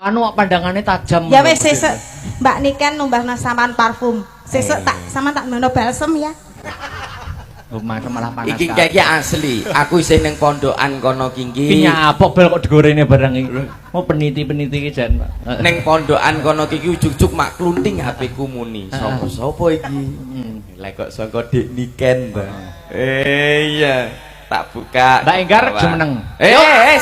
anu pandangannya tajam. Ya wes sesuk Mbak Niken numbahna sampean parfum. Sesuk tak sampean tak nono balsem ya. Malah panas. Iki iki asli. Aku isih ning pondokan kono kiki. Nyapok bel kok digorene barang iki. Mau peniti-peniti iki jan, Pak. Ning pondokan kono kiki ujug-ujug mak klunting HP ku muni. Sopo iki? Lah kok saka Dik Niken ta. Iya. Tak buka. Mbak Enggar jumeneng.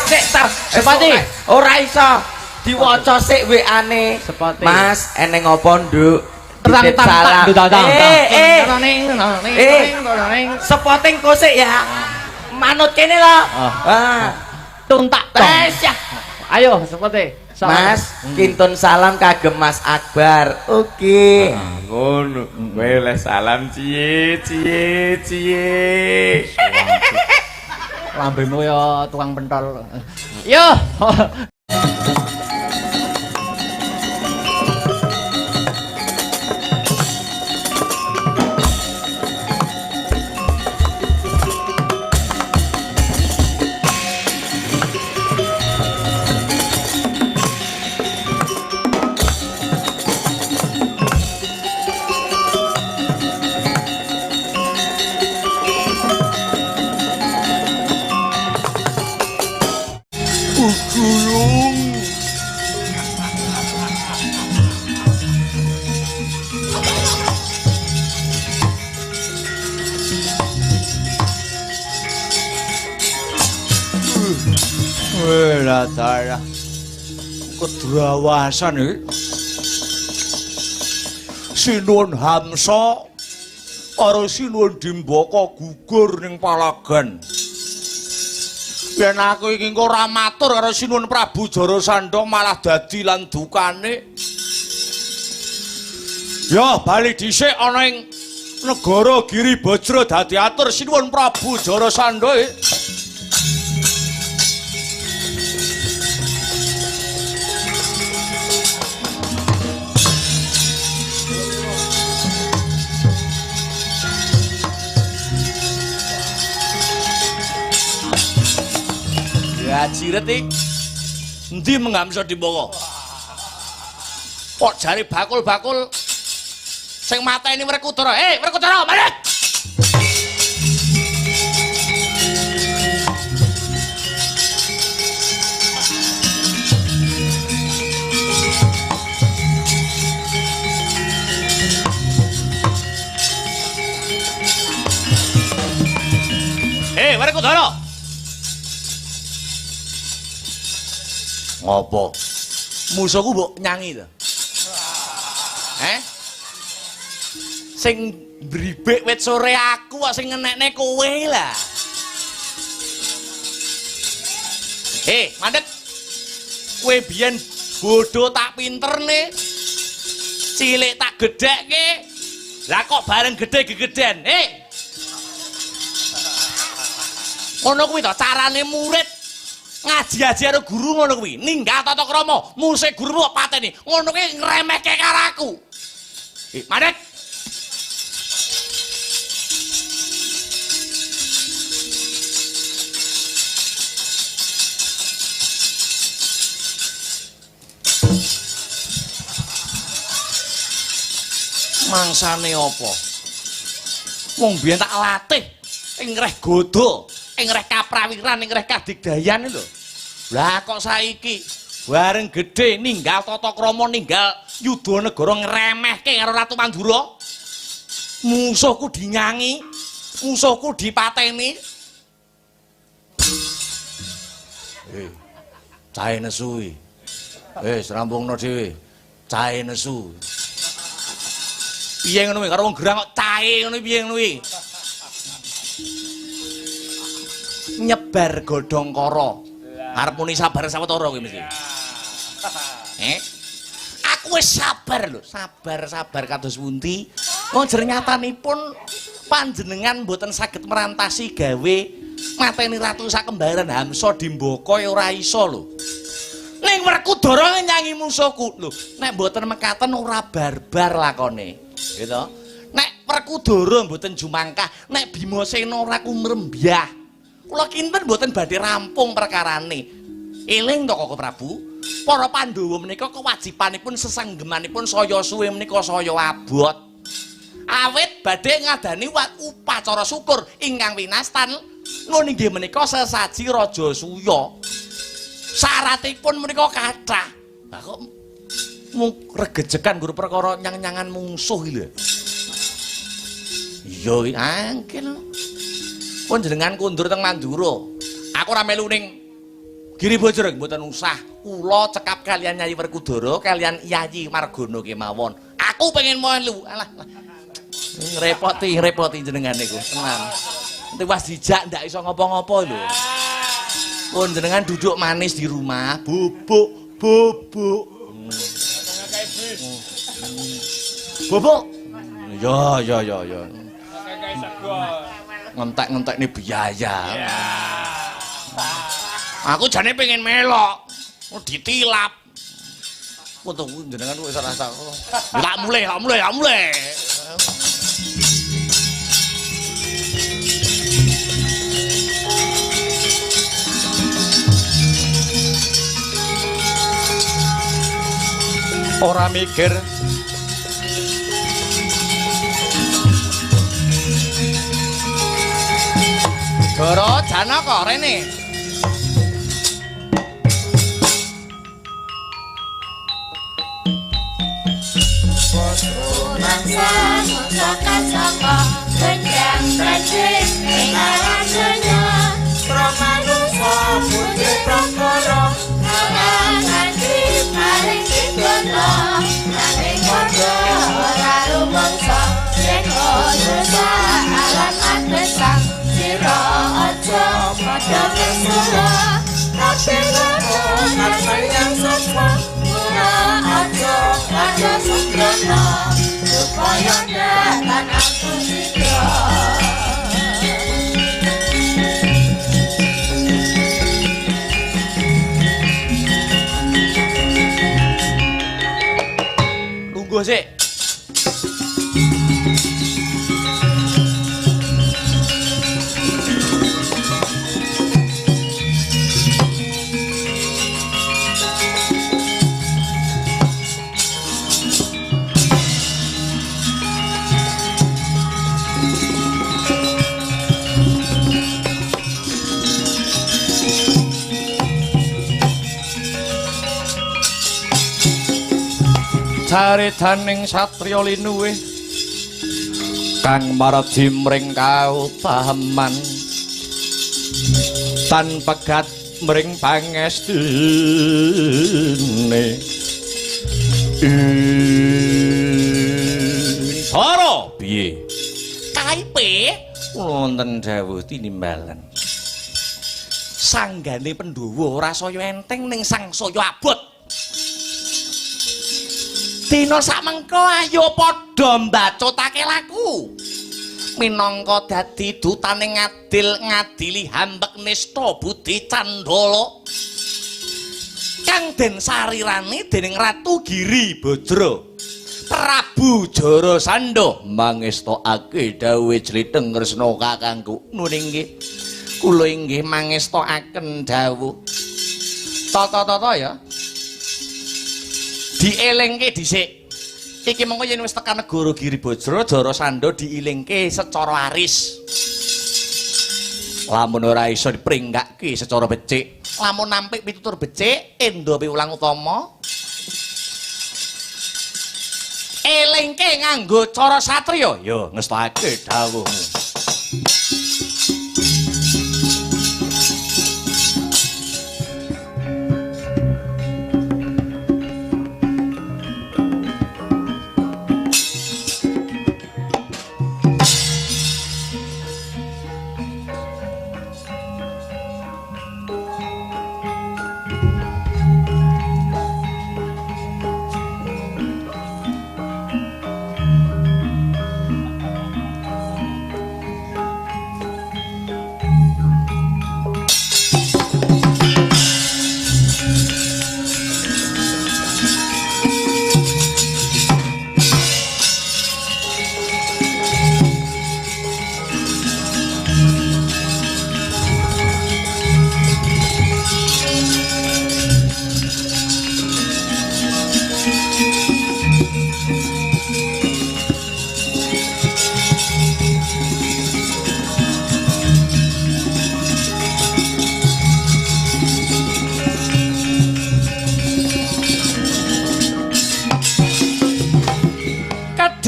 Sik ta. Sepati. Ora iso. Diwaca sik WA-ne. Sepati. Mas, eneng apa, Nduk? Terang Titip salam. Spotting kosek ya. Manut kene lho. Tuntak tes ya. Ayo sepati. Mas, kintun salam kagem Mas Akbar. Oke. Ngono. Kowe salam ciye. Lambemu ya tukang pentol. Yo. Dara kedrawasan iki Sinuwun Hamsa karo Sinuwun Dimbaka gugur ning palagan. Yen aku iki engko ora matur karo Sinuwun Prabu Jarasandha malah dadi lan dukane. Ya bali dhisik ana ing negara Giri Bajra dadi atur Sinuwun Prabu Jarasandha. Ya jiret iki endi Menghamsa Dimbaka? Kok jare bakul-bakul sing mateni Werkudara. Werkudara, madhep. Werkudara. Ngopo? Musuhku mbok nyangi to? Sing bribek wit sore aku kok sing ngenekne kowe lah. Mandek. Kowe biyen bodho tak pinterne. Cilik tak gedhekke. Lah kok bareng gedhe gegeden. Ngono kuwi to carane murid ngaji-aji karo guru ngono kuwi. Ninggal tata krama, musik gurumu kok pateni. Ngono kuwi ngremehke karo aku. Mandek. Mangsane apa? Wong biyen tak latih ing reh godo, ing reh kaprawiran, ing reh kadigdayan lho. Lah kok saiki bareng gedhe ninggal tata krama, ninggal yuda negara ngremehke karo Ratu Mandura. Musuhku dinyangi, musuhku dipateni. Cahe nesu iki. Wis rampungno dhewe. Cahe nesu. Piye ngono kuwi karo wong gerang kok cahe ngono piye ngono kuwi? Nyebar godhong kara. Arep muni sabar sawetara kuwi mesti. Aku wis sabar lho, sabar kados pundi. Wong jernyatanipun panjenengan mboten saged merantasi gawe mateni ratu sakembaran Hamsa Dimbaka ya ora iso lho. Ning Werkudara nyanyi musuhku lho, nek mboten mekaten ora barbar lakone. Gitu. Nek Werkudara mboten jumangkah, nek Bimasena ora kumrembyah. Kula kinten mboten badhe rampung perkarane. Eling to Koko Prabu, para Pandhawa menika kewajibanipun sesanggemanipun saya suwe menika saya abot. Awit badhe ngadani upacara syukur ingkang winastan nun inggih menika sesaji Raja Suya. Syaratipun menika kathah. Lah kok regejekan guru perkara nyang-nyangan mungsuh iki lho. Iya angkel. Pun jenengan kundur teng Mandura. Aku ora melu ning Giri Bojreng mboten usah. Kula cekap kalian Nyai Werkudara kalian Yayi Margana kemawon. Aku pengen melu. Alah. Ngrepoti jenengan niku. Tenan. Nanti pas dijak ndak iso ngopo-ngopo lho. Pun jenengan duduk manis di rumah, bubuk. Bubuk. Ya. Ngentek-ngentek ini biaya. Aku jane pengen melok. Ditilap. Untuk jenengan wis rasa. Lak mulai. Ora mikir Goro Janaka rene Mangsa musaka saka genjang rajin ing arasanya Pramanusa putri prakara nganti paring kidana nanging padha ora rumangsa yen dosa alam adesang sira aja padha kesula kabeh ngono sayang sapa ora aja padha sugana supaya dalan aku sira lungguh sik. Caritaning satriya linuwih kang maradi mring kautaman tan pegat mring pangestine Sara piye kaipe wonten dawuh tinimbalan sanggane Pandhawa ora saya enteng ning sangsaya abot dina samengko ayo padha mbacutake laku minangka dadi dutane ngadili hambek nista budi candala kang den sarirani dening Ratu Giri Bajra Prabu Jarasandha mangestokake dawuh Jlitheng Kresna kakangku nun inggih kula inggih mangestokaken dawuh tata-tata ya dielingke dhisik iki mengko yen wis tekan negara Giri Bajra Jarasandha diilingke secara aris lamun ora iso dipringgake secara becik lamun nampik pitutur becik endha piwulang utama elingke nganggo cara satriya ya ngestake dawuhmu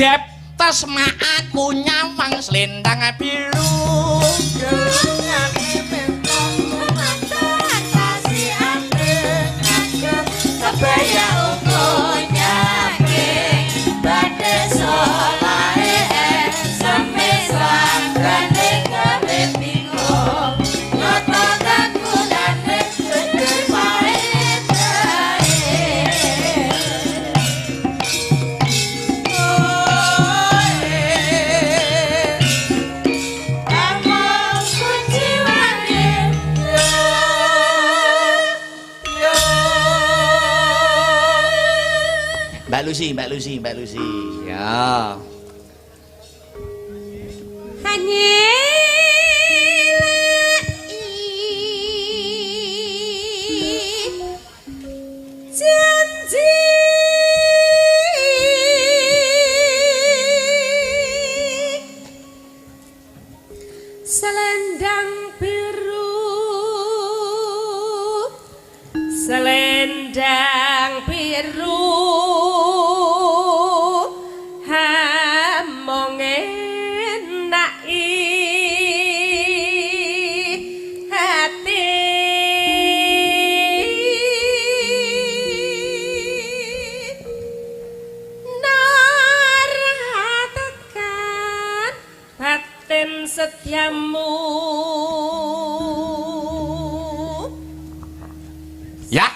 Jeb tasma aku nyawang selendang biru Kebaya ungunya badhe solahe semesang gane gawe bingung nyoto kakulane bener pahit Mbak Lucy. Ya. Selendang biru hamong enaki hati naratakan batin setiamu Ya.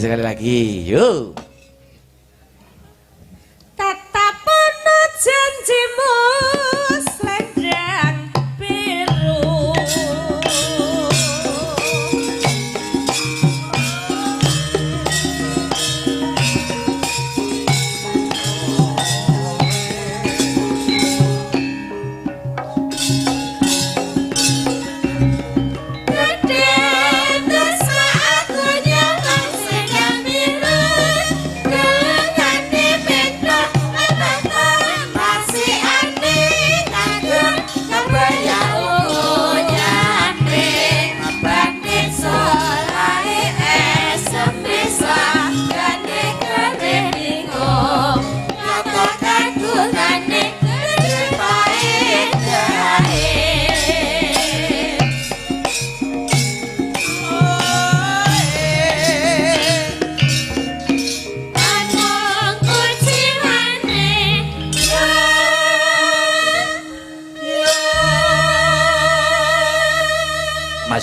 Sekali lagi. Yuk. Tatapono janjimu selendang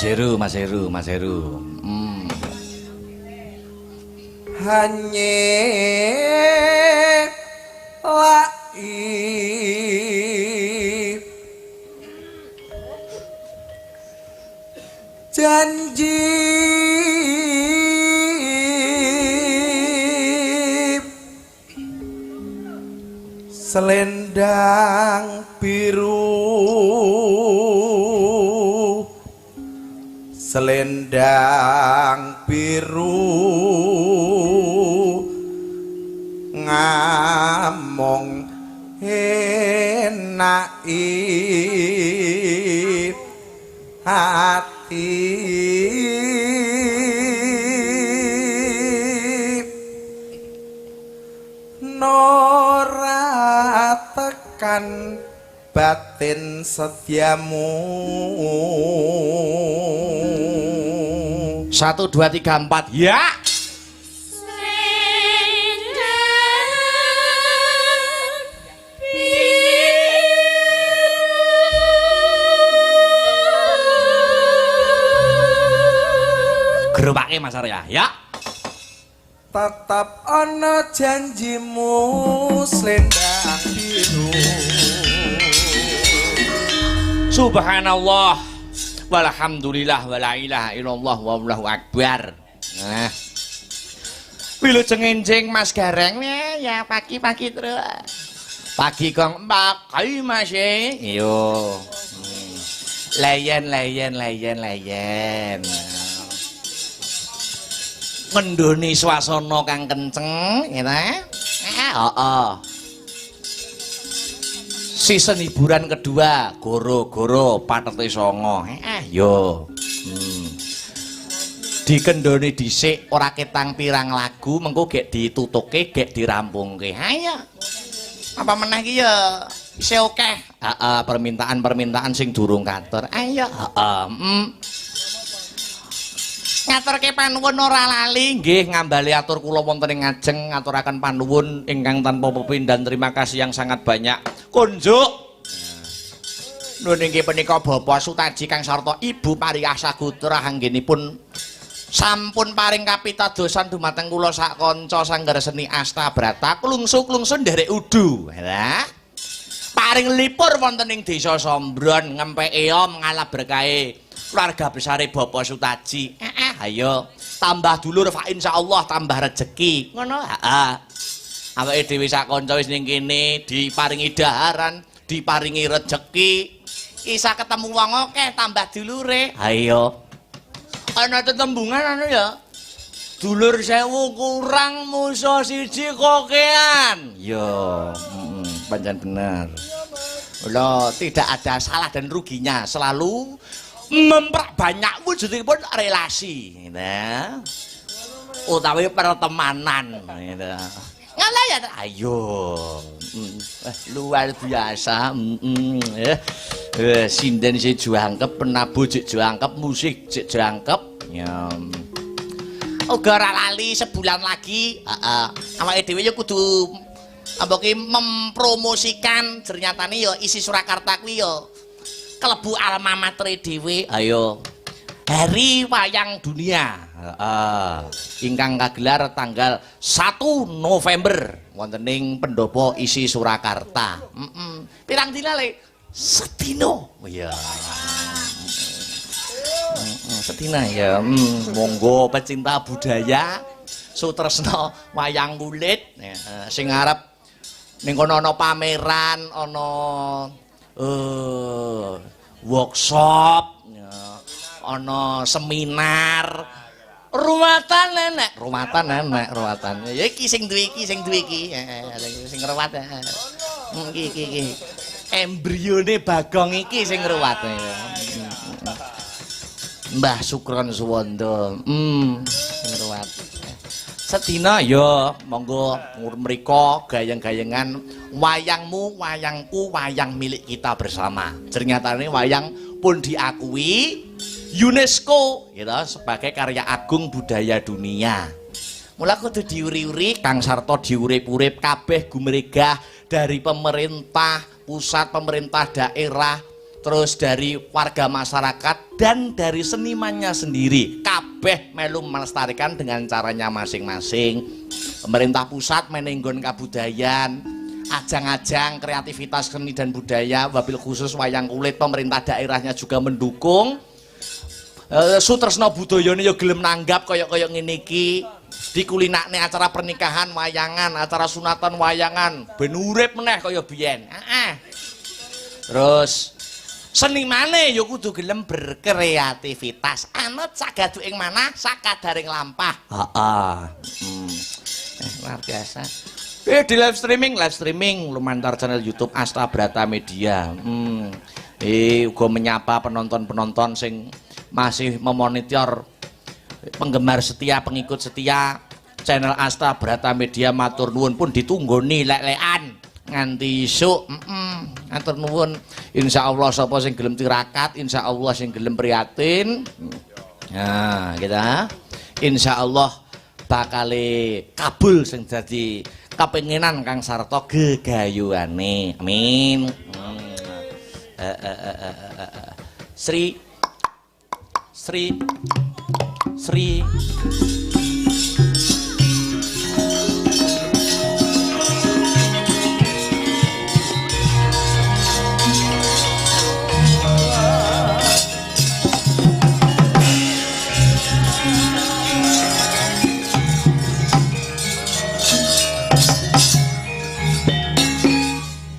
biru Mas Heru. Hanye lai janji selendang biru ngamong enaki hati nora tekan batin setiamu 1 2 3 4 ya. Gerobake Mas Arya ya. Tetap ana janjimu selendang biru. Subhanallah walhamdulillah wala ilaha illallah wallahu akbar. Nah. Wilujeng enjing Mas Gareng ya pagi-pagi terus. Pagi kong pakai Mas yo. Layan. Ngendoni swasana kang kenceng, ngene. Season hiburan kedua, goro-goro patete songo. Yo. Dikendoni dhisik ora ketang pirang lagu, mengko gek ditutuke, gek dirampungke. Ayo. Apa meneh iki ya isih akeh. Heeh, permintaan-permintaan sing durung katur. Ayo, heeh. Ngaturke panuwun ora lali nggih ngambali atur kula wonten ing ngajeng ngaturaken panuwun ingkang tanpa pepindhan terima kasih yang sangat banyak. Kunjuk. Nun inggih punika Bapak Sutaji Kang Sarta Ibu Pariyasa Gutra anggenipun sampun paring kapitadosan dumateng kula sak kanca sanggar seni Astabrata klungsu-klungsu nderek udu. Lah. Paring lipur wonten ing Desa Sombron ngempeke ngalah berkahe keluarga besare Bapak Sutaji. Ayo tambah dulur fa insyaallah tambah rejeki. Ngono? Heeh. Awake dhewe sak kanca wis ning kene diparingi daharan, diparingi rejeki. Isa ketemu wong akeh tambah dulure. Ayo. Ana tetembungan anu ya. Dulur 1000 kurang musuh siji kokean. Yo, pancen bener. Lho, tidak ada salah dan ruginya, selalu memperbanyak wujudipun relasi, gitu. Utawi pertemanan, gitu. Ngalah ya, ayo, luar biasa, sinden si jangkep, penabuh si jangkep, musik si jangkep, ya. Uga ora lali sebulan lagi, awake dhewe ya kudu mempromosikan ternyatane ya isi Surakarta kuwi ya kelebu alma mater dhewe. Ayo Hari Wayang Dunia ingkang kagelar tanggal 1 November wonten ing Pendopo isi Surakarta. Pirang dina le? Sedina. Oh iya. Sedina ya. Monggo pecinta budaya sutresna wayang kulit sing arep ning kono ana pameran, ana workshop, ana seminar, ruwatan nenek. Ya iki sing duwe iki, sing ruwat. Iki. Embrione Bagong iki sing ruwat. Mbah Sukron Suwanda. Sing ruwat. Sedina ya monggo mriko gayeng-gayengan wayangmu, wayangku, wayang milik kita bersama. Ternyatane wayang pun diakui UNESCO gitu sebagai karya agung budaya dunia. Mula kudu diuri-uri Kang Sarta diurip-urip kabeh gumregah dari pemerintah pusat, pemerintah daerah, terus dari warga masyarakat dan dari senimannya sendiri. Kabeh melu melestarikan dengan caranya masing-masing. Pemerintah pusat menenggon kabudayan, ajang-ajang kreativitas seni dan budaya, wabil khusus wayang kulit. Pemerintah daerahnya juga mendukung. Sutresna budayane ya gelem nanggap kaya-kaya ngene iki. Dikulinakne acara pernikahan wayangan, acara sunatan wayangan, ben urip meneh kaya biyen. Terus senimane ya kudu gelem berkreativitas. Anut sagadu ing manah sakadaring lampah. Luar biasa. Di live streaming lumantar channel YouTube Astabrata Media. Uga menyapa penonton-penonton sing masih memonitor, penggemar setia, pengikut setia channel Astabrata Media. Matur nuwun pun ditunggoni lek-lekan nganti isuk. Matur nuwun. Insyaallah sapa sing gelem tirakat, insyaallah sing gelem prihatin. Nah, kita insyaallah bakale kabul sing dadi kepengenan Kang Sarta gegayuane. Amin. Sri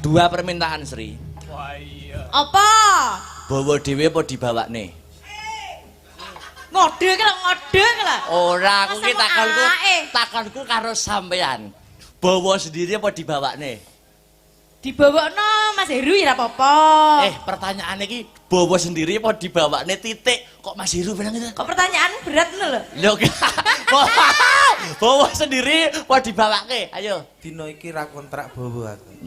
dua permintaan Sri. Apa? Bawa dhewe apa dibawakne? Ngode ki lah. Ora, aku ki takonku karo sampean. Bawa sendiri apa dibawakne? Dibawakno Mas Heru ya ora apa-apa. Pertanyaan iki bawa sendiri apa dibawakne Titik? Kok Mas Heru bilang gitu? Kok pertanyaan berat ngono lho. Lho. Bawa sendiri apa dibawake? Ayo. Dino iki ra kontrak bawa aku.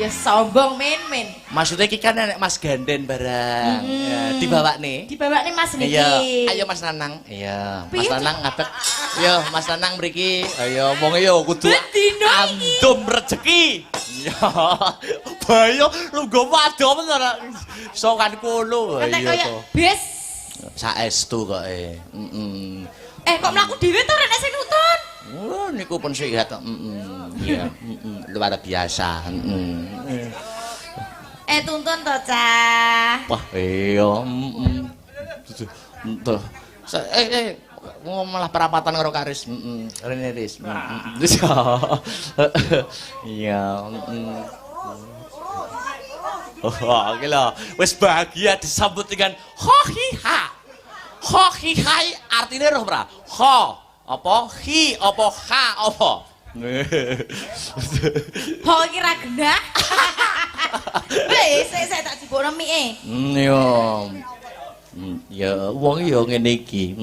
Ya sombong men. Maksudnya iki kan nek Mas ganden barang. Ya, dibawakne. Dibawakne Mas niki. Iya, ayo Mas Nanang. Iya, Mas Piye, Nanang ngadeg. Yo, Mas Nanang mriki. Ayo wong yo kudu Dino iki. andum rezeki. Ya. Bayo lu go wado bener. Iso kan kono. Kayak Iya kaya to. bis. Saestu kok Kok mlaku dhewe to rek sing nutun. Oh, niku pun sehat. Iya, luar biasa. Tuntun to, Cah. Wah, iya. Tuh. Malah perapatan karo Karis. Rene Ris. Iya. Oh, gila. Wis bahagia disambut dengan hohiha. Hohiha artinya roh ora? Ho apa hi apa ha apa? Ho iki ra genah. Wis, sik tak jebokno mike. Yo. Ya wong yo ngene iki.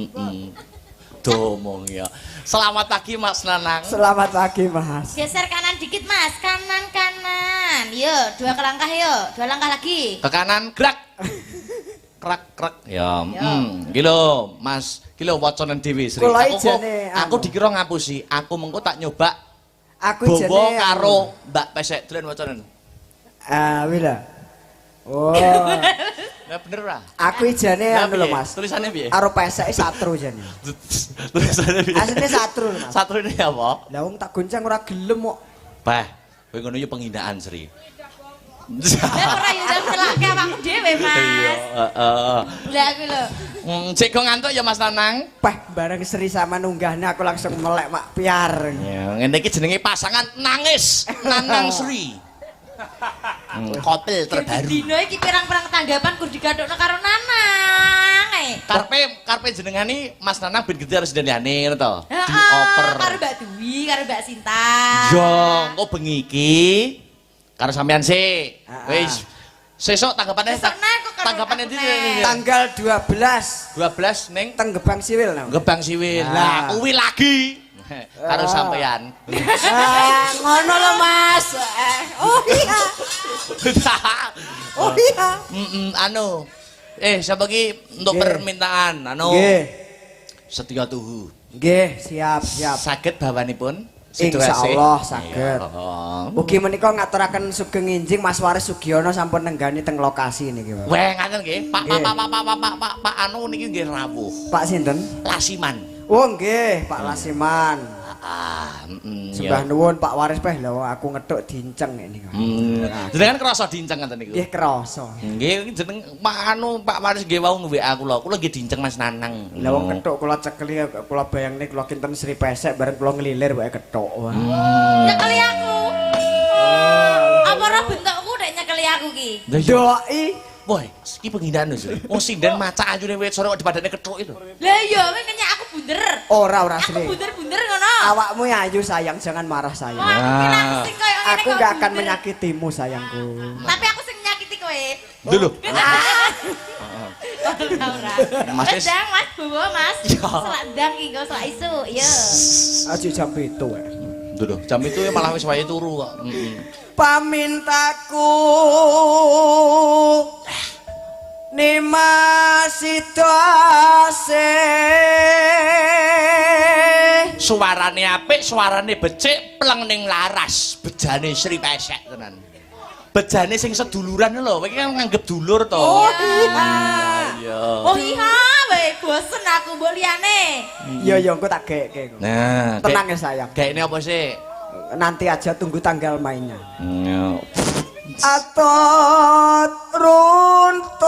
Domong ya. Selamat pagi Mas Nanang. Selamat pagi, Mas. Geser kanan dikit, Mas. Kanan. Yo, 2 langkah yo. 2 langkah lagi. Ke kanan gerak. Krak. Ya, gilo Mas, gilo wacanan dhewe Sri. Kula Aku ijane, aku dikira ngapusi. Aku mengko tak nyoba Aku bowo jane karo Mbak Pesek dolen wacanan. Wila. Oh, Ya bener ora? aku ijane anu lho, Mas. Tulisannya piye? Karo pesek satru jane. Tulisannya piye? Asline satru, Mas. Satru ini apa? Lah wong tak goncang ora gelem kok. Bah, kowe ngono yo penghinaan Sri. Lah ora yo nyelake awakku dhewe, Mas. Heeh. Lah aku lho. Cek go ngantuk ya Mas Nanang. Peh bareng Sri sama nunggahne aku langsung melek mak piar. Ya, ngene iki jenenge pasangan nangis Nanang Sri. Kotel terbaru. Dino iki pirang-pirang tanggapan kur digathukno karo Nanang. Karpe jenengani Mas Nanang ben gede harus dendane ngono to. Heeh. Dioper. Karo Mbak Dwi, karo Mbak Sinta. Yo, engko bengi iki karo sampean sik. Wis. Sesuk tanggapannya Besok nah, kok karo tanggapannya aku ndi? neh. Tanggal 12 12 ning teng Gebang Siwil nang. Gebang Siwil. Lah kuwi lagi karo sampean. Ngono lho, Mas. Oh iya. Oh iya. Anu. Siapa ki untuk Nggih. permintaan anu. Nggih. Setia tuhu. Nggih, siap. Saged bawanipun? Insyaallah saged. Oh. Ugi menika ngaturaken sugeng enjing Mas Waris Sugiono sampun nenggani teng lokasi niki, Pak. Weh ngaten nggih. Pak Nggih. anu niki nggih rawuh. Pak sinten? Lasiman. Oh nggih, Pak Lasiman. Sembah nuwun Pak Waris peh lho aku ngethuk dinceng niku. Jenengan krasa dinceng ngoten niku. Nggih krasa. Nggih jeneng anu Pak Waris nggih wau WA kula. Kula nggih dinceng Mas Nanang. Lah wong kethuk kula cekeli kula bayangne kula kinten Sri Pesek bareng kula nglilir wae kethuk. Nyekeli aku. Apa ora bentukku nek nyekeli aku ki? Doki Woi, iki penghinaan lho, Sri. Wong sinden maca ayune wit sore kok dipadane kethuk itu. Lah iya, kowe nanya aku bunder. ora Aku Sri. bunder-bunder ngono. Awakmu ayu sayang jangan marah sayang. Wah, mungkin aku sing koyo ngene Aku kok gak akan bunder. menyakitimu sayangku. Tapi aku sing nyakiti kowe. Lho. Ora. Mas wis. Sedang Mas bawa Mas. Ya. Selak ndang iki kok selak isu. Iya. Aja jam 7 wae. Lho, jam itu malah wis wae turu kok. Pamintaku nimasitase Suarane apik, suarane becik, pleng ning laras. Bejane Sri Pesek tenan. Bejane sing seduluran lho, kowe iki kan nganggep dulur to. Oh iya. Iya. Oh iya, wae bosen aku mbok liyane. Iya ya engko tak geke. Nah, Tenang ya sayang. Gaene apa sih? Nanti aja tunggu tanggal mainnya. Iya. Atot runtut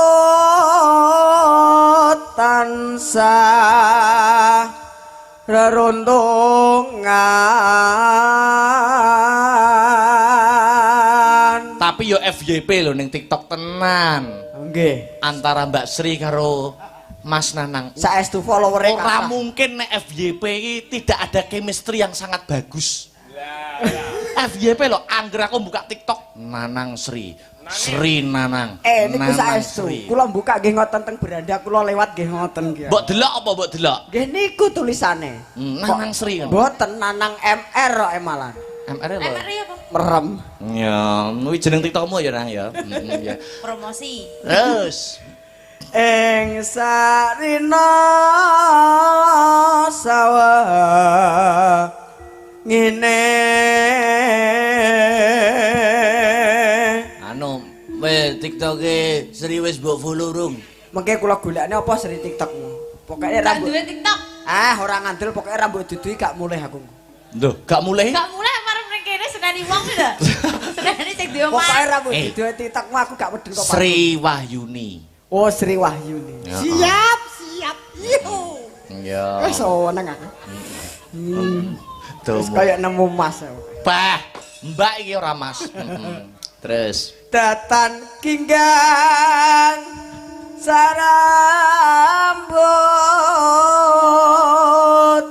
tansah reruntungan. Tapi yo FYP lho ning TikTok tenan. Nggih. Antara Mbak Sri karo Mas Nanang. Saestu followere Ora kathah. mungkin nek FYP iki tidak ada chemistry yang sangat bagus. FYP lho, angger aku buka TikTok Nanang Sri. Sri Nanang. Niku Nanang saestu. Sri. Kula buka nggih ngoten teng beranda kula lewat nggih ngoten nggih. Mbok delok apa mbok delok? Nggih niku tulisane. Nanang Sri. Mboten Nanang MR kok malah. MR apa? MR apa? Merem. Ya, kuwi jeneng TikTokmu ya Nang ya. Ya. Promosi. Terus Ing sarina sawah ngene anu, TikToke Sri wis mbok follow rung? mengke kula golekne apa seri TikTokmu. Pokoke Tak rambut. duwe TikTok. Ora ngandel pokoke rambut dudui gak mulih aku. Lho, gak mulai? Gak mulai marep ning kene seneni wong lho. Seneni sing di omah. Pokoke rambut Eh. dudui TikTokmu aku gak medun kok. Sri Wahyuni. Oh Sri Wahyuni. Ya. Siap. Yuhu. Ya. Wis seneng aku. Tuh. Wis kaya nemu mas. Bah, Mbak iki ora Mas. Terus Datan kinggang sarambut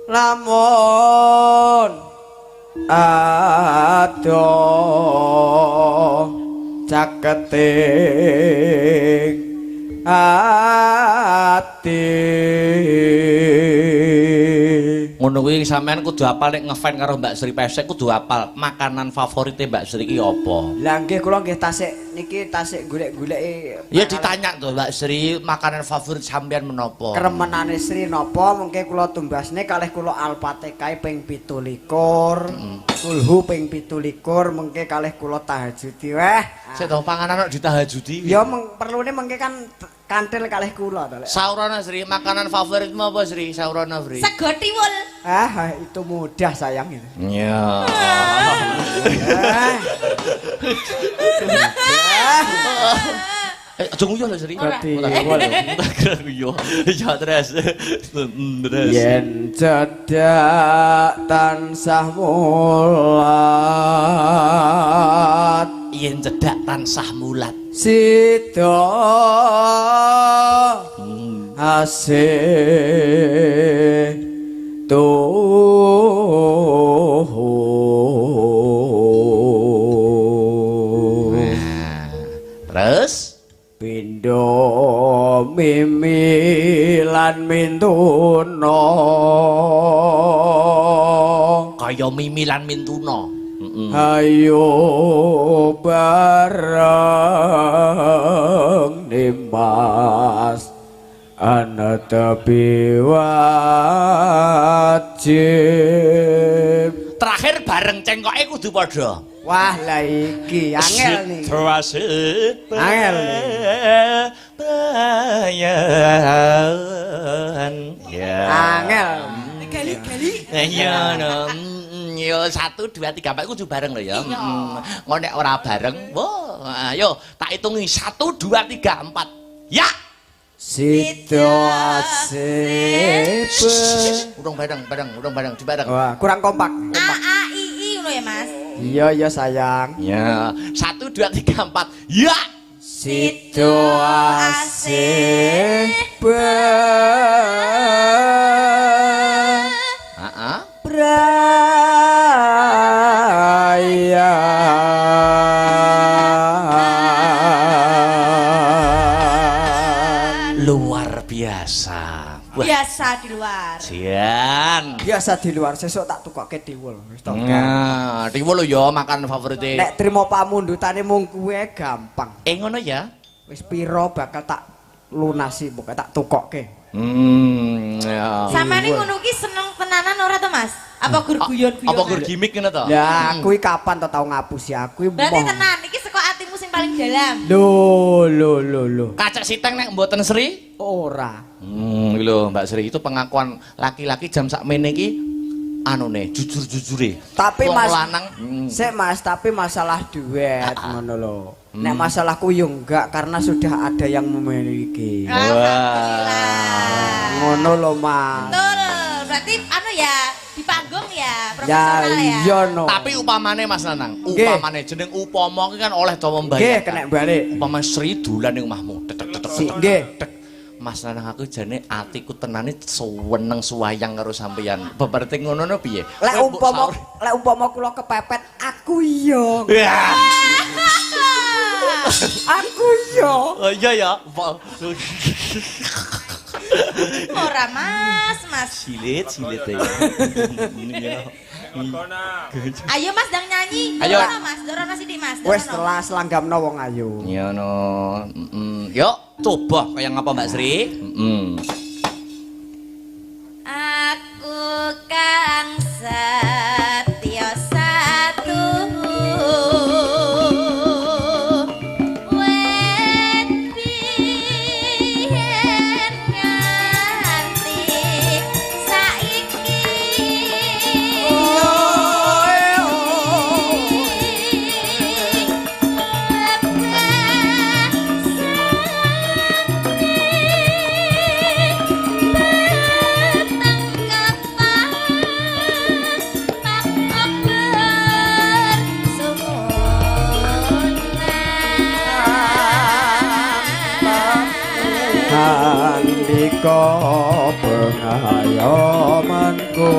lamun adoh caketing ati ngono kuwi sampean kudu apal nek ngefan karo Mbak Sri Pesek kudu apal makanan favorite Mbak Sri iki apa? lah nggih kula nggih tasik golek-goleki Ya ditanya tuh Mbak Sri makanan favorit sampean menapa? kremenane Sri napa mengke kula tumbasne kalih kula Al-Fatihah ping 17 kulhu ping 17 mengke kalih kula tahajudi weh Sik to panganan kok ditahajudi. ya perlune mengke kan kantil kalih kula to lek Saurana Sri, makanan favoritmu apa Sri? Saurana Sri. Sego tiwul. itu mudah sayang itu Ya. Aja nguyu lho Sri. Berarti Tak nguyu. Ya terus. Terus. yen cedak tansah mulat Yen cedak tansah mulat. sida asih Terus pindho mimi lan mintuna kaya Mimi lan Mintuna. ayo bareng nimas ana tepi wajib Terakhir bareng cengkoke kudu padha. wah lah iki angel nih Angel bayan. Ya. angel Iya no. Yo 1 2 3 4 kudu bareng lho ya. Ngono nek ora bareng, wah ayo tak hitungi 1 2 3 4. Ya. sida asih Urung bareng, di bareng. wah kurang kompak A A I I ngono ya Mas. iya sayang Ya, 1 2 3 4. Ya. sida asih Heeh. Luar biasa. Wah, Biasa di luar. Sian. biasa di luar sesuk tak tukokke diwul wis to Nah, tiwo lho ya makan favorit. nek trimo pamundhutane mung kuwe gampang Ngono ya. wis pira bakal tak lunasi pokoke tak tukokke Ya. Samane ngono ki seneng tenanan ora to Mas? Apa gur guyon-guyon? Apa gur gimmick ngono to? ya kuwi kapan to tau ngapusi aku Berarti tenan iki saka atimu sing paling dalam. lho Kacak siteng nek mboten Sri? ora Iki lho Mbak Sri itu pengakuan laki-laki jam sakmene iki anune jujur-jujure. tapi Wong Mas lanang sik Mas tapi masalah duet ngono lho nek masalahku yo enggak karena sudah ada yang memiliki Alhamdulillah. ngono lho Mas Betul. Berarti anu ya di panggung ya, ya profesional ya. iya no tapi upamane Mas Nanang, Nggih. upamane jeneng upama ki kan oleh to nggih membayar. kena balik Upama Sri dolan ning omahmu. Tetek tetek. si nggih Mas Nanang aku jane atiku tenane seneng suwayang karo sampeyan. Beberti ngono no piye? Lek umpama kula kepepet aku iya. Aku iya. Oh iya ya. Ora Mas. Silit ya. Ayo Mas dang nyanyi. Ayo. Dorono sithik Mas. Wis telah selanggamno wong ayu. Ya no. Yuk, coba kaya ngapa Mbak Sri? Aku kang setya satu wet biyen nganti saiki Andika pengayomanku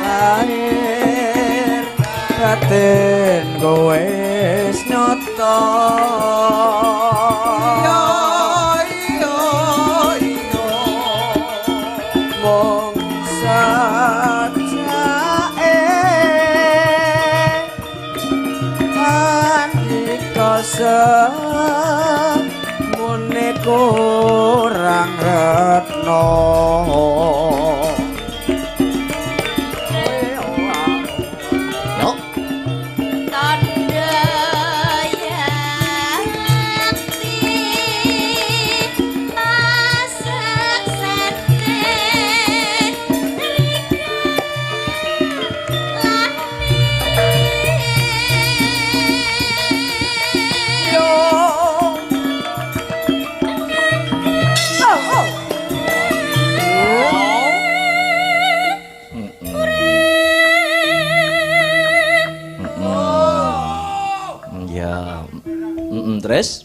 lahir batin wis nyata mung sajake andika semune kurang retno Yuk. tandha yakti masak sate Ya. Terus?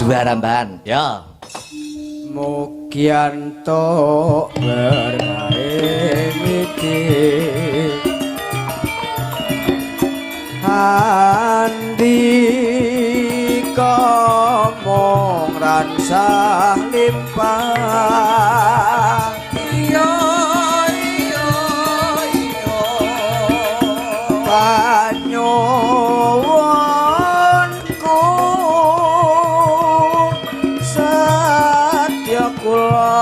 Dua ramban. Ya. Mugianto berkae miti andika mong ransah limpah iya panyuwunku satya kula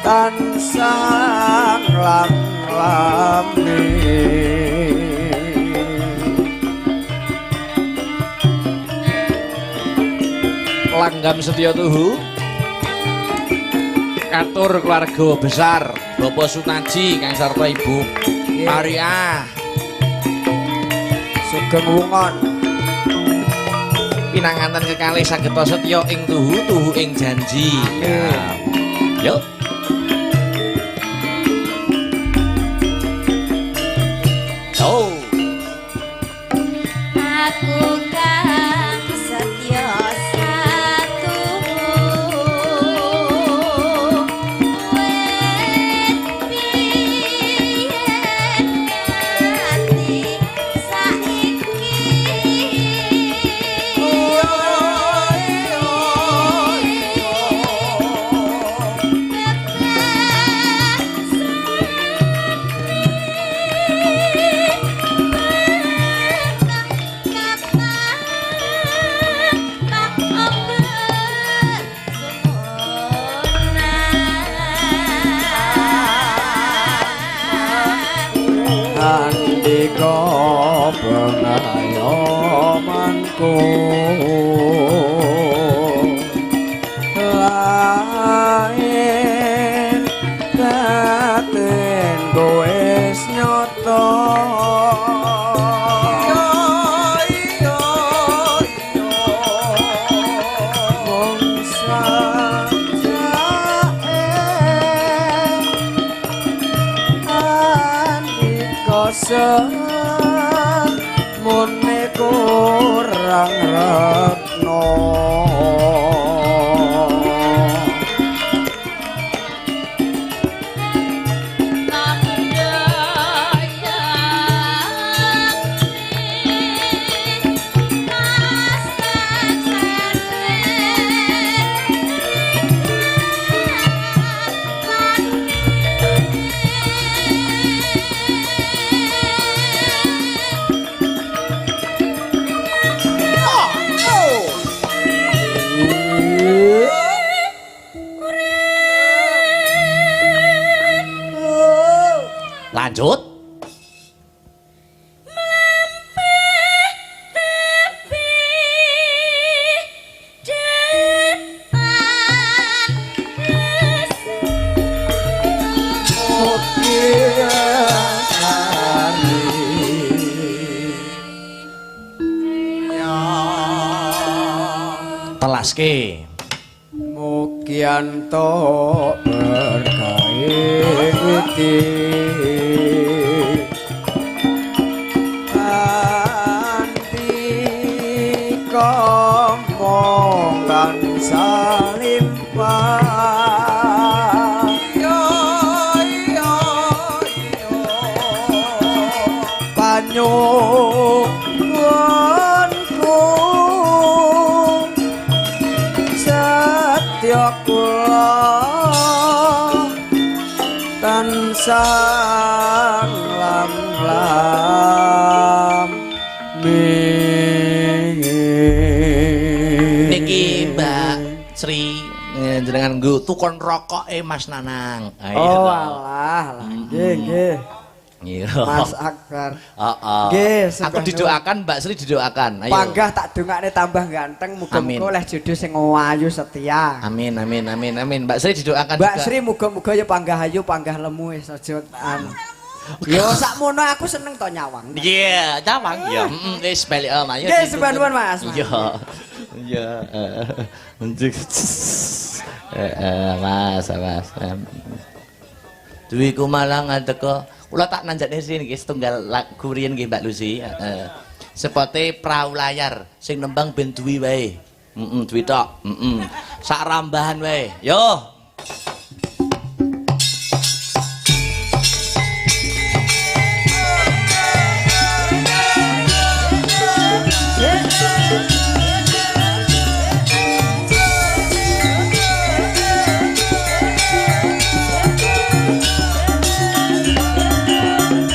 tansah lamlamni Langgam Setya Tuhu katur keluarga besar Bapak Sunaji kang sarta Ibu Maria Sugeng Wungon pinanganten kekalih sageta setya ing tuhu ing janji. Ya. Yuk. Oh. aku kang setya satu wet biyen nganti saiki andika pengayomanku lahir batin wis mune kurang retno Lanjut. Telaske. Mugianto berkahi witi antika mongan salimpah yo yo yo panyuwunku setya kula tansah lam-lam Niki Mbak Sri jenengan nggo tukon rokoke Mas Nanang. Oh alah, nggih nggih. Iya. Mas Akbar. Heeh. Nggih, Aku didoakan Mbak Sri didoakan. Ayo. Panggah tak dongakne tambah ganteng, muga-muga oleh jodoh sing ayu setia. Amin amin amin amin. Mbak Sri didoakan Mbak juga. Sri muga-muga ya panggah ayu, panggah lemu wis aja anu. Yo sakmono aku seneng to nyawang. Iya, nyawang ya. Wis balik om ayo. Nggih, sebantuan Mas. Iya. Iya, Unjuk. Mas. Dwi Kumalang teko. Kula tak nanjakne sini nggih setunggal lagu riyen nggih Mbak Lucy. Sepote prau layar sing nembang ben duwi wae. Duwi tok. Sak rambahan wae. Yo.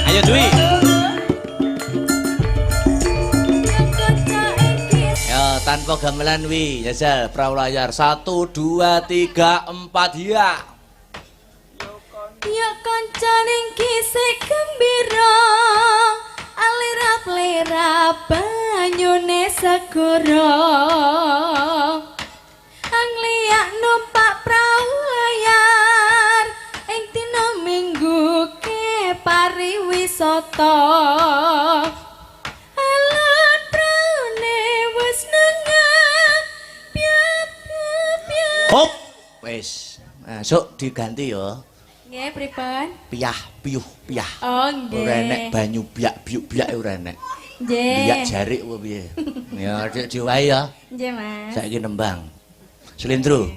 Ayo Dwi. Ya tanpa gamelan wi, jajal prau layar 1 2 3 4 ya. Ya kancaning kisih gembira alira-plera banyune segara angliak numpak prau layar ing dina minggu ke pariwisata alon praune wis nengah piap. Hop. Wis. Masuk diganti ya. Nggih, pripun? Piyah piyuh piyah. Oh, nggih. Ora enek banyu biak biuk biak ora enek. Nggih. Biak jarik apa piye? Ya dik diwae ya. Nggih, Mas. Saiki nembang. Slendro.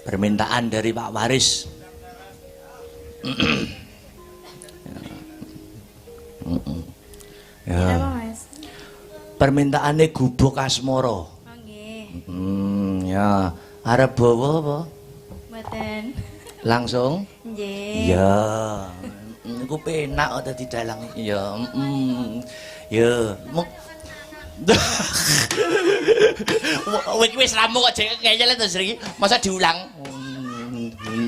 Permintaan dari Pak Waris. Ya. Apa, Mas? Permintaane gubuk asmara. Oh, nggih. Ya, arep bawa apa? Mboten. Langsung? Nggih. Ya. Iku penak kok dadi dalang. Ya, Ya, wis ramu kok jek ngeyel to Sri. Masa diulang?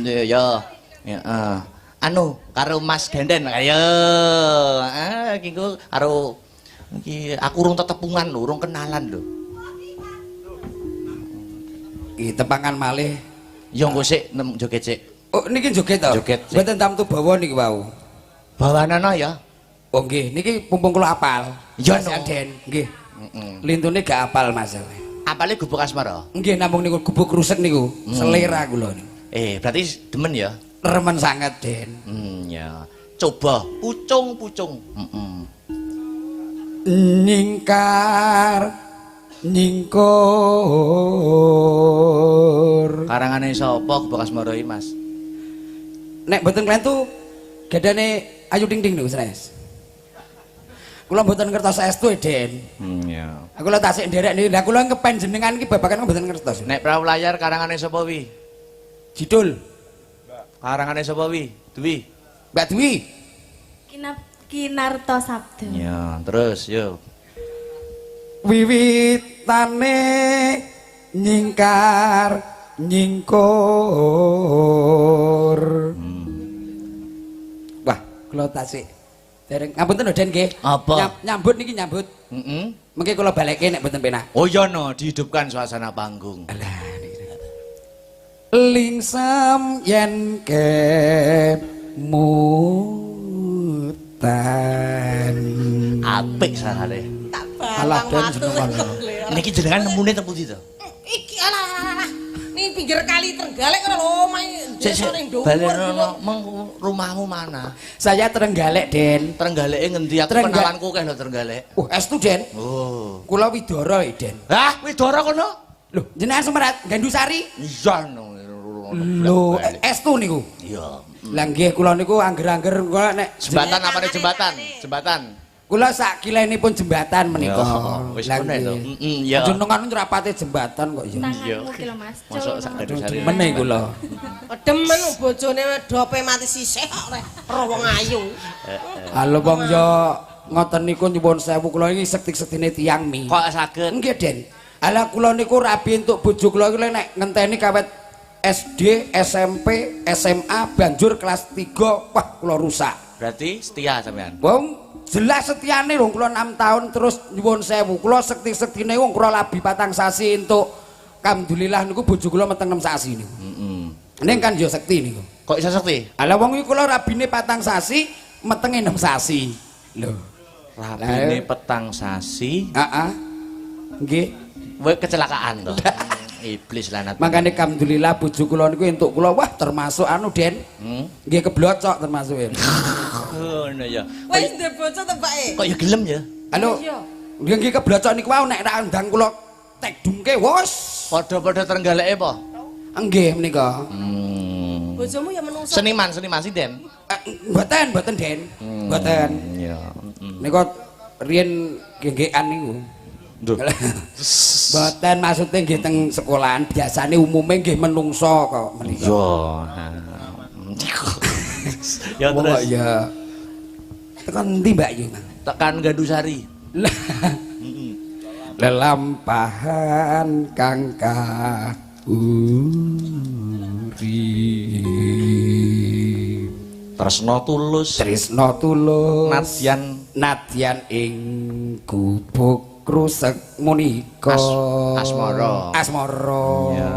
Ya. Ya, anu karo Mas Genden. Ayo. Iki ku karo iki aku urung tetepungan lho, urung kenalan lho. Iki tepangan malih. Ya engko sik joget sik. Oh niki joget to? Joget, sik. Mboten tamtu bawa niki wau. Bawanana ya. Oh nggih, niki pumpung kula apal. Ya, Mas no. Den, nggih. Lintune gak apal Mas. Apale gubuk asmara? Nggih namung niku gubuk rusek niku. Selera kula niku. Berarti demen ya? Remen sanget Den. Ya. Coba pucung. Nyingkar nyingkur. Karangane sapa bekas Maroi Mas? Nek mboten klentu gadane Ayu Ting Ting niku Mas. Kula mboten ngertos saestu Den. Iya. Aku lho tasik nderek niki. Lah kula ngepen jenengan iki babakan mboten ngertos. Nek perahu layar karangane sapa wi? Jidul. Karangane sapa wi? Dwi. Mbak Dwi. Kinarto Sabdo. Ya, terus yo. Wiwitane nyingkar nyingkur. Wah, kula tasik. Dereng ngapunten lho Den nggih. Apa? Nyambut niki nyambut. Heeh. Mengki kula balekke nek mboten penak. Oh iya no, dihidupkan suasana panggung. Alah niki. Lingsam yen kemutan. Apik sarane. Alah Den jenengan. Niki jenengan nemune teng pundi to? Iki alah. Ning pinggir kali Trenggalek karo lho omahe desa ning dhuwur. Balenono rumahmu mana? Saya Trenggalek Den. Trenggaleke ngendi? Aku kenalanku keh lho Trenggalek. Estu Den. Oh. Kula Widoro Den. Hah, Widoro kono? Lho, jenengan Semerat Gandusari? Iya no. Lho, estu niku. Iya. Lah nggih kula niku angger-angger kula nek Jembatan apa nih jembatan? Jembatan. kula sak kilenipun jembatan menika. Wis Lah meneh to. nggih. Iya. Jenengan nyrapate jembatan kok ya. Tanganmu ki lho Mas. Masuk sak Gandusari. Meneh kula. Demen bojone dope mati sisih kok rek. Ro wong ayu. Halo wong ya ngoten niku nyuwun sewu kula iki sekti-sektine tiyang mi. Kok saged? Nggih Den. Ala kula niku rabi entuk bojo kula iki nek ngenteni kawet SD, SMP, SMA, banjur kelas 3, wah kula rusak. Berarti setia sampean. Wong jelas setiane wong kula 6 tahun terus nyuwun sewu. Kula sekti-sektine wong kula labi 4 sasi entuk. Alhamdulillah niku bojo kula meteng 6 sasi niku. Ning kan ya sekti niku. Kok iso sekti? Ala wong iki kula rabine 4 sasi, metenge 6 sasi. Lho. Rabine petang sasi. Heeh. Nggih. Kowe kecelakaan to. Iblis lanat. Makane alhamdulillah bojo kula niku entuk kula wah termasuk anu Den. Nggih keblocok termasuk. Ngono ya. Wis ndek bocah tebake. Kok ya gelem ya? Halo. Nggih keblocok niku wau nek ra ndang kula tekdungke wos. Padha-padha Trenggaleke apa? Nggih menika. Bojomu ya menungso. Seniman sinden. Mboten Den. Mboten. Iya. Nika riyen genggekan niku. Nduk. Mboten maksude nggih teng sekolahan biasane umume nggih menungso kok menika. Ya Wong terus. kok ya. Tekan ndi Mbak Yu? Tekan Gandusari. Lelampahan kang kahuri Tresno tulus. tresna tulus Nadyan ing gubuk krusek menika Asmara. Ya,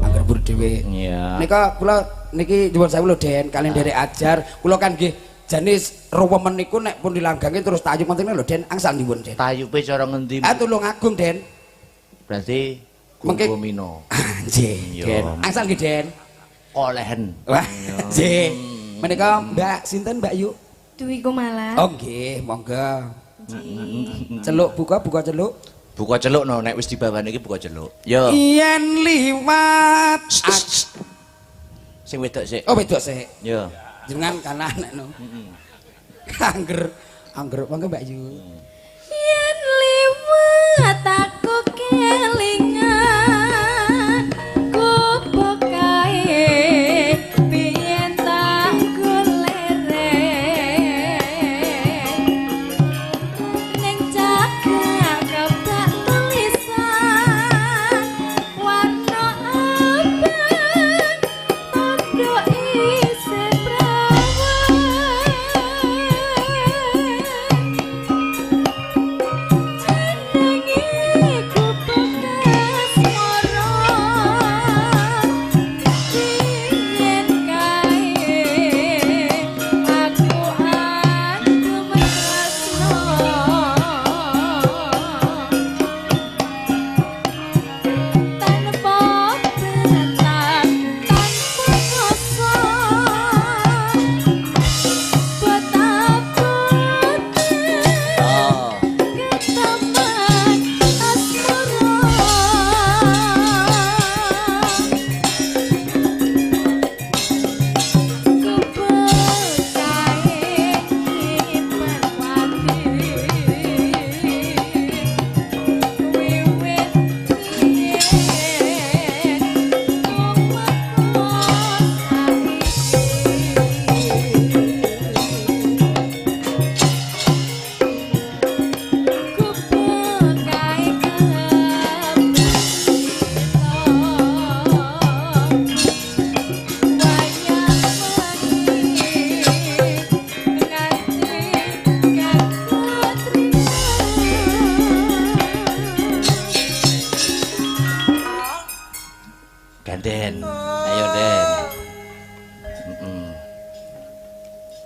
angger bur dhewe Iya. nika kula niki nyuwun sewu lho Den kalian derek ajar kula kan nggih jenis rewemen niku nek pun dilanggangi terus tayub penting lho Den angsal nyuwun Den Tayupe cara ngendi? tulung agung Den Berarti Mengke- Gumino. nggih Iya. Den angsal nggih Den Olehen. wah nggih menika Mbak sinten Mbak Yu Dwi Kumala. oh nggih monggo celuk buka celuk Buka celuk no, nek wis dibawani iki buka celuk. Yo. yen liwat Sing wedok sik. oh wedok sik Yo. jenengan kalah nek no angger monggo Mbak Yu Yen liwat aku kelingan gubuk kae biyen tak golere ning cakap tak tulisan warna abang pondok isih prawan jenenge Den. Ayo Den.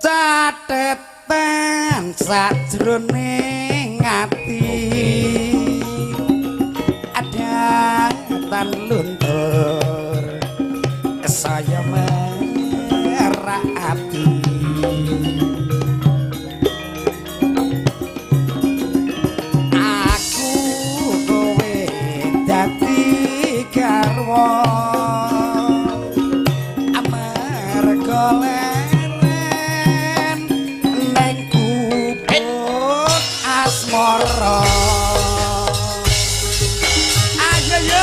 Catetan sajroning ati ada tan luntur saya merah ati aku kowe dadi garwa amarga asmara ayo yo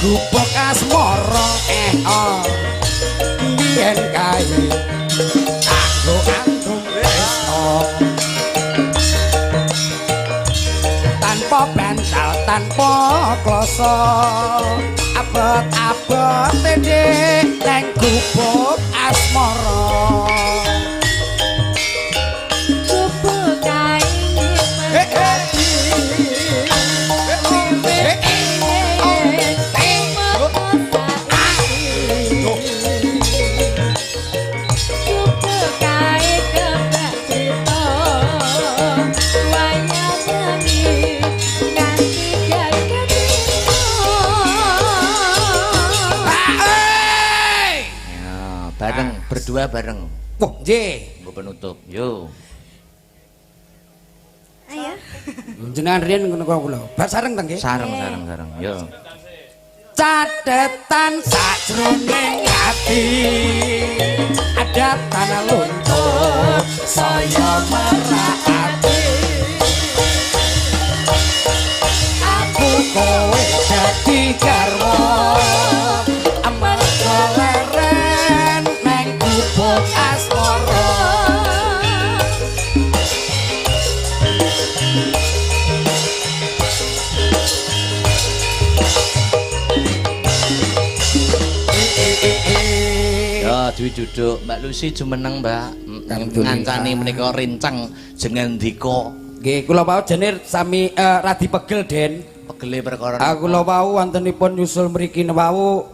gubuk asmara biyen kae aku antum tresno tanpa bantal tanpa kloso abot-abot tende nang gubuk asmara gubuk kae berdua bareng. Wah, nggih. Nggo penutup. Yo. Ayo. Jenengan riyen ngono kula. Bar sareng ta nggih? Sareng. Yo. Catetan sajroning ati ada tanah luntur saya merati aku kowe dadi garwa amarga leren nang gubuk asmara Dwi duduk Mbak Lucy jumeneng Mbak ngancani menika rincang jeneng ndika nggih kula wau jenir sami radi pegel Den pegele perkara aku kula wau wontenipun nyusul mriki wau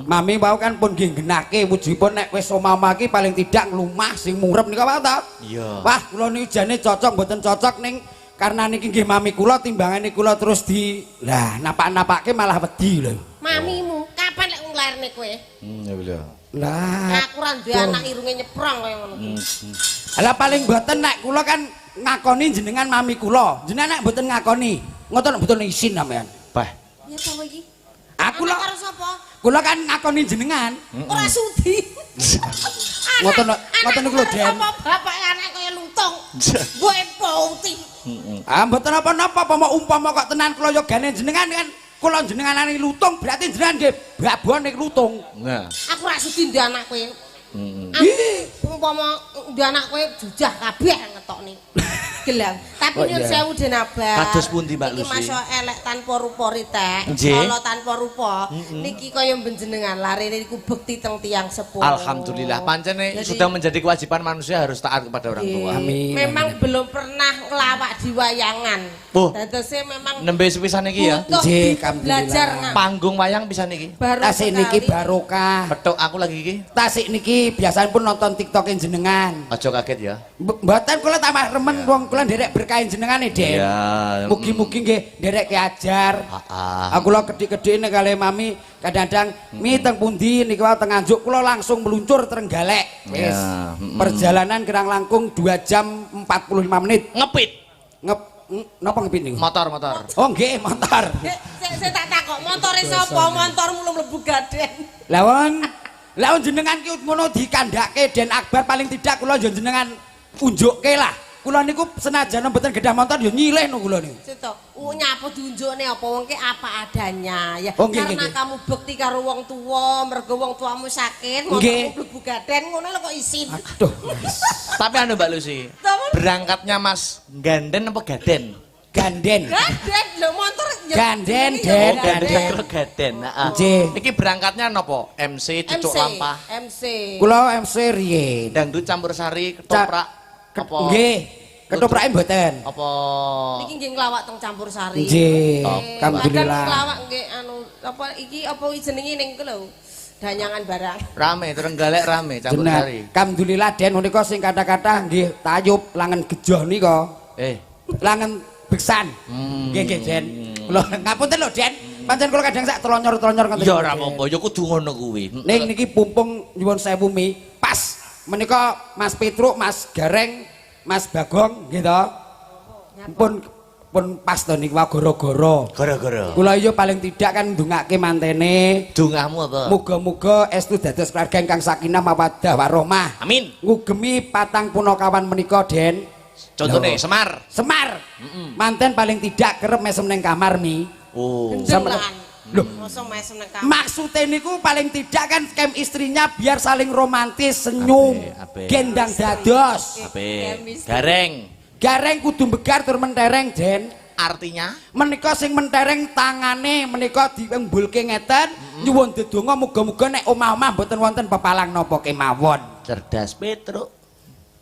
mami wau kan pun nggih genake wujudipun nek wis omah iki paling tidak nglumah sing murep nika wau ta iya wah kula niki jane cocok mboten cocok ning karena niki nggih mami kula timbangane kula terus di lah napak-napake malah wedi lho mamimu kapan lek nglarne kowe ya lho lah aku ra duwe anak irunge nyeprong kaya ngono kuwi. Lah paling mboten nek kula kan ngakoni jenengan mami kula. Jenengan nek mboten ngakoni, ngoten mboten izin sampean. Bah. Ya apa iki? Aku lho karo sapa? Kula kan ngakoni jenengan. Ora sudi. Ngoten niku lho, Den. Apa bapak anak kaya lutung. Mbok putih. Ah mboten apa-apa umpama kok tenan kula yogane jenengan kan kula jenenganane lutung berarti jenengan nggih babon nek lutung. Nah. Aku ra sudi ndek anak kowe. Umpama ndek anak kowe jujah kabeh ngetokne. Gelang. Tapi nyuwun sewu Den Abah. Kados pundi Mbak Lucy? Iki masuk elek tanpa rupa ritek, Nggih. ala tanpa rupa. Niki kaya panjenengan larene niku bekti teng tiyang sepuh. Alhamdulillah pancene sudah menjadi kewajiban manusia harus taat kepada orang tua. Amin. Memang belum pernah ngelawak di wayangan. Oh. Dadose memang Nembe sepisan iki ya. butuh Nggih, belajar alhamdulillah. Panggung wayang bisa niki. baru Tasik niki sekali. barokah. Petuk aku lagi iki. Tasik niki biasanipun nonton TikTokin jenengan. Aja kaget ya. Mboten kula tambah remen wong kula nderek berkahin jenengane, Den. Ya. Mugi-mugi nggih nderek ki ajar. Heeh. Aku lho gedhe-gedhene kali mami kadang-kadang mi teng pundi niki wae teng Nganjuk kula langsung meluncur Trenggalek. Wis. Ya, Perjalanan kirang langkung 2 jam 45 menit. Ngepit. Napa ngepin niku? Motor. Oh nggih, motor. Saya tak takok motore sapa? Motormu mlebu gaden. Lah jenengan ki ngono dikandhake Den Akbar paling tidak kula yo jenengan unjukke lah. Kula niku senajan mboten gadah motor yo nyilih no kula niku. Sito, nyapa diunjukne apa wong ki apa adanya ya. Oh, nggih, Karena nggih. kamu bekti karo wong tuwa, mergo wong tuamu sakit, motormu mlebu gaden ngono lho kok isin. Aduh. Tapi anu Mbak Lucy, Tapi- berangkatnya Mas ganden apa gaden? Ganden. Gaden lho motor ya. Ganden, Ini Den, ya ganden. Karo gaden. Heeh. Nggih. Niki berangkatnya napa? MC cucuk lampah. MC. Kula MC riyen. Dangdut campur sari, ketoprak. Apa? Nggih. Ketoprak mboten. Apa? Niki nggih nglawak teng campur sari. Nggih. Alhamdulillah. Alhamdulillah. Nglawak nggih anu apa iki apa jenenge ning ku lho. Danyangan barang. Rame, Trenggalek rame campur Bener. sari. Alhamdulillah Den menika sing kata-kata nggih tayub langen gejoh nika. Langen beksan. Nggih nggih Den. Kula ngapunten lho Den. Pancen kula kadang sak telonyor-telonyor ngoten. Ya ora apa-apa, ya kudu ngono kuwi. Ning niki pumpung nyuwun sewu mi. Pas menika Mas Petruk, Mas Gareng, Mas Bagong nggih to. Pun pas to niku gara-gara. Gara-gara. Kula iya paling tidak kan ndongake mantene. Dongahmu apa? Muga-muga estu dados keluarga ingkang sakinah mawaddah warahmah. Amin. Ngugemi patang punakawan menika Den. Contohnya Lho. Semar. Semar. Manten paling tidak kerep mesem ning kamar mi. Oh. Gendeng. Loh. Mosok mesem nang kamar. Maksudnya niku paling tidak kan kem istrinya biar saling romantis, senyum, Ape. gendang dados. Apik. Gareng. Gareng kudu begar tur mentereng Den. Artinya Menika sing mentereng tangane menika diembulke ngeten nyuwun dedonga muga-muga nek omah-omah mboten wonten pepalang napa kemawon. cerdas Petruk.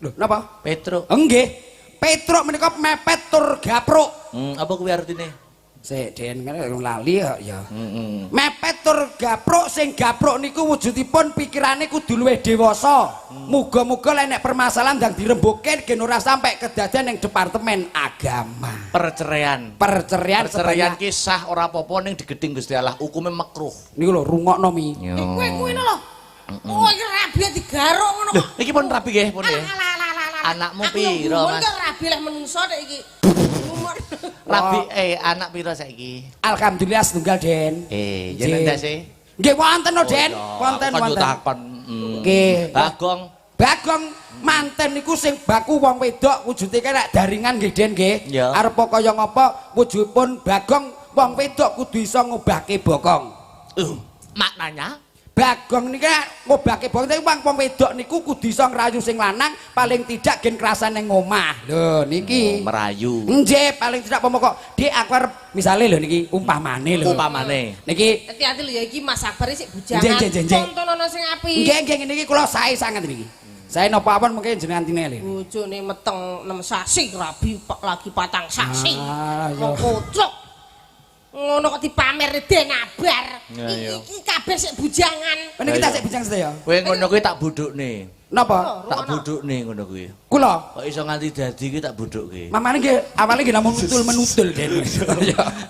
Lho napa? Petruk. Nggih. Petruk menika mepet tur gapruk. Apa kuwi artine? Sik Den lali ya. Mepet tur gapruk sing gapruk niku wujudipun pikirane kudu luwih dewasa. Muga-muga lek nek permasalahan ndang dirembuke gen ora sampai kedadian ning departemen agama. Perceraian. Perceraian Perceraian sebanyak kisah ora apa-apa ning digeding Gusti Allah, hukume makruh. niku lho rungokno mi. Kowe kuwi lho. Oh iki rabi digaruk ngono kok. Iki pun rapi nggih, pun nggih. Anakmu piro, Mas? Aku rabi lek menungso nek iki. Umur. Rabi anak piro saiki? Alhamdulillah setunggal Den. Jeneng ndase? Nggih wonten no Den. Wonten wonten. Takon. Nggih. Bagong. Bagong manten niku sing baku wong wedok wujude kayak daringan nggih Den nggih. Ya. Arep kaya ngapa wujudipun Bagong wong wedok kudu iso ngobahke bokong. Maknanya Bagong nika ngobahke bokong tapi wong wedok niku kudu iso ngrayu sing lanang paling tidak gen kerasan ning omah. Lho niki. merayu. Nggih paling tidak pokok Dik aku arep misale lho niki umpamane lho. Upamane. Niki Hati-hati lho ya iki Mas Akbar sik Nggih, bujangan. nggih, nggih. Tontonono sing apik. nggih nggih ngene iki kula sae sanget niki. Saya napa awon mungkin jenengan tineli. Bojone meteng 6 sasi rabi lagi patang sasi. Ah, Wong kocok. Ngono kok dipamer denabar. Ya, Iki kabeh sik bujangan. Ini kita sik bincang sedaya. Kowe ngono kuwi tak budukne. Napa? Tak budukne ngono kuwi. Kula. Kok iso nganti dadi ki tak budukke. Mamane nggih awale nggih namung nutul-menutul Den.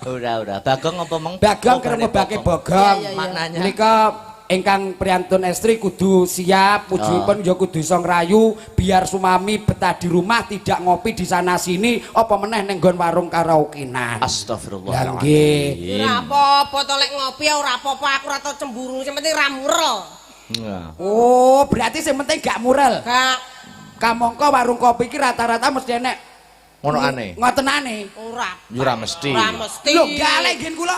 Ora. Bagong apa meng? Bagong kerep ngebake bogong. Iya, iya, iya. Maknanya Menika ingkang priyantun estri kudu siap, wujudipun ya kudu iso ngrayu biar sumami betah di rumah tidak ngopi di sana sini apa meneh ning nggon warung karaokenan. Astagfirullah. Ya nggih. Ora apa-apa to lek ngopi ora apa-apa aku ora tau cemburu, sing penting ra murel. Oh, berarti sing penting gak murel. Gak Kamangka warung kopi iki rata-rata mesti enek Ngono aneh. ngoten aneh. ora. Ora mesti. Ora mesti. Lho, galek ngen kula.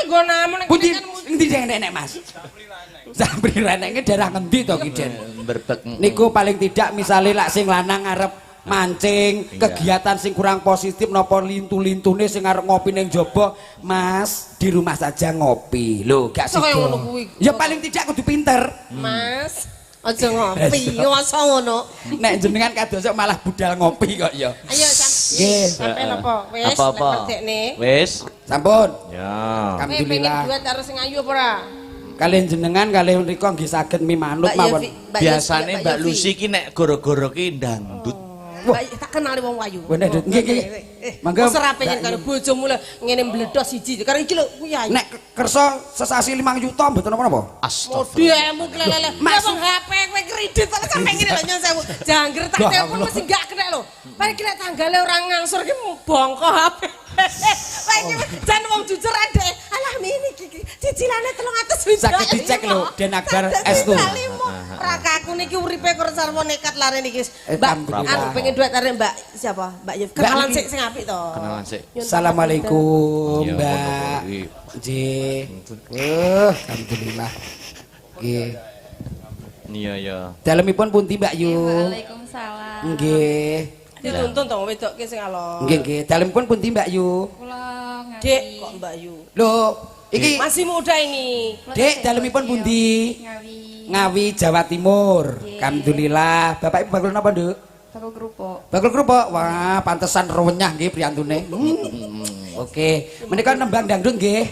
Nggo namun nek Pundi kan endi sing enek Mas? Sabri reneke daerah ngendi to Ki Den? Berbek. Niku paling tidak misalnya lak sing lanang arep mancing, kegiatan sing kurang positif napa lintu-lintune sing arep ngopi ning jaba, Mas, di rumah saja ngopi. Lho, gak Kok kaya ngono sida. kuwi? Ya paling tidak kudu pinter. Mas, aja ngopi, masa ngono. Nek jenengan kados malah budal ngopi kok ya. Ayo Nggih. sampean apa? Wis, Apa-apa? lek merdekne. Wis. Sampun. Ya. Kowe pengen Alhamdulillah. duet karo sing ayu apa ora? Kalian jenengan kalian mriko nggih saged mimanut Mbak mawon. Yofi, Mbak Biasane Yofi, Mbak Yofi. Lucy ki nek gara-gara ki dangdut. tak kenali wong wayu. Bener, Dut. Nggih, nggih. Mangga. Mangga ora pengen karo bojomu lho ngene mbledos siji. Karo iki lho kuwi ayu. Nek kersa sesasi 5 juta mboten napa-napa. Modemu kelele. Mas HP kowe kredit kok sampe ngene lho nyon sewu. Jangger tak telepon mesti gak kena lho. Paling kira tanggale ora ngangsur ki bongko HP. Saiki jan wong jujur ade. Alah mini iki cicilane 300 juta. Saged dicek lho Den Akbar Estu. Rakaku niki uripe karo sarwa nekat lare niki. Mbak, aku pengen duit arek Mbak siapa? Mbak Yuf. Kenalan sik sing apik to. Kenalan sik. Assalamualaikum, Ya, Mbak. Nggih. Alhamdulillah. Nggih. Iya ya. Dalemipun pundi, Mbak Yu? Waalaikumsalam. Nggih. Dituntun to wedoke sing alon. Nggih, nggih. Dalemipun pundi, Mbak Yu? Kula ngawi. Dek kok Mbak Yu. Lho, iki Masih muda ini. Dek, dalemipun pundi? Ngawi. Ngawi Jawa Timur. Alhamdulillah. Bapak Ibu bakul napa, Nduk? Bakul kerupuk. Bakul kerupuk. Wah, pantesan rewenyah nggih priyantune. Oke. Menika nembang dangdut nggih.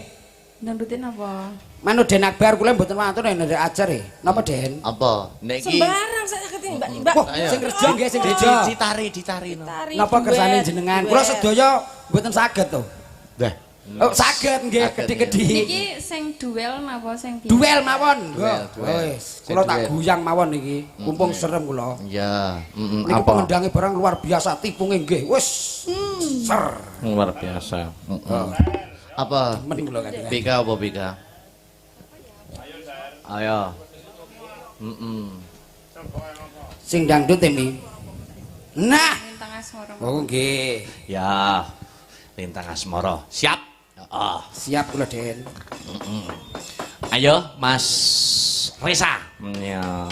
Dangdutin apa? Manut Den Akbar kula mboten wonten nek ajar e. Napa, Den? Apa? Nek iki Sembarang saya ketemu Mbak. Mbak. Wah, sing kerja nggih sing kerja. ditari no. Tari, Napa duet, kersane jenengan? Kula duet. sedaya mboten saged to. Dah. Oh, saged nggih Saged, kedhi-kedhi. Niki sing duel napa sing biasa? Duel mawon. Duel, Oh, duel. wis. Kula tak duel. guyang mawon niki. Mumpung serem kula. Ya, Niki apa? pengendange barang luar biasa tipunge nggih. Wis. Ser. Luar biasa. Apa? Mending kula kadang. Bika apa bika? Ayo. Sing dangdut ini. Nah. Lintang asmara. Oh nggih. Ya. Lintang Asmara. Siap. Oh. Siap kula, Den. Ayo Mas Resa. Ya.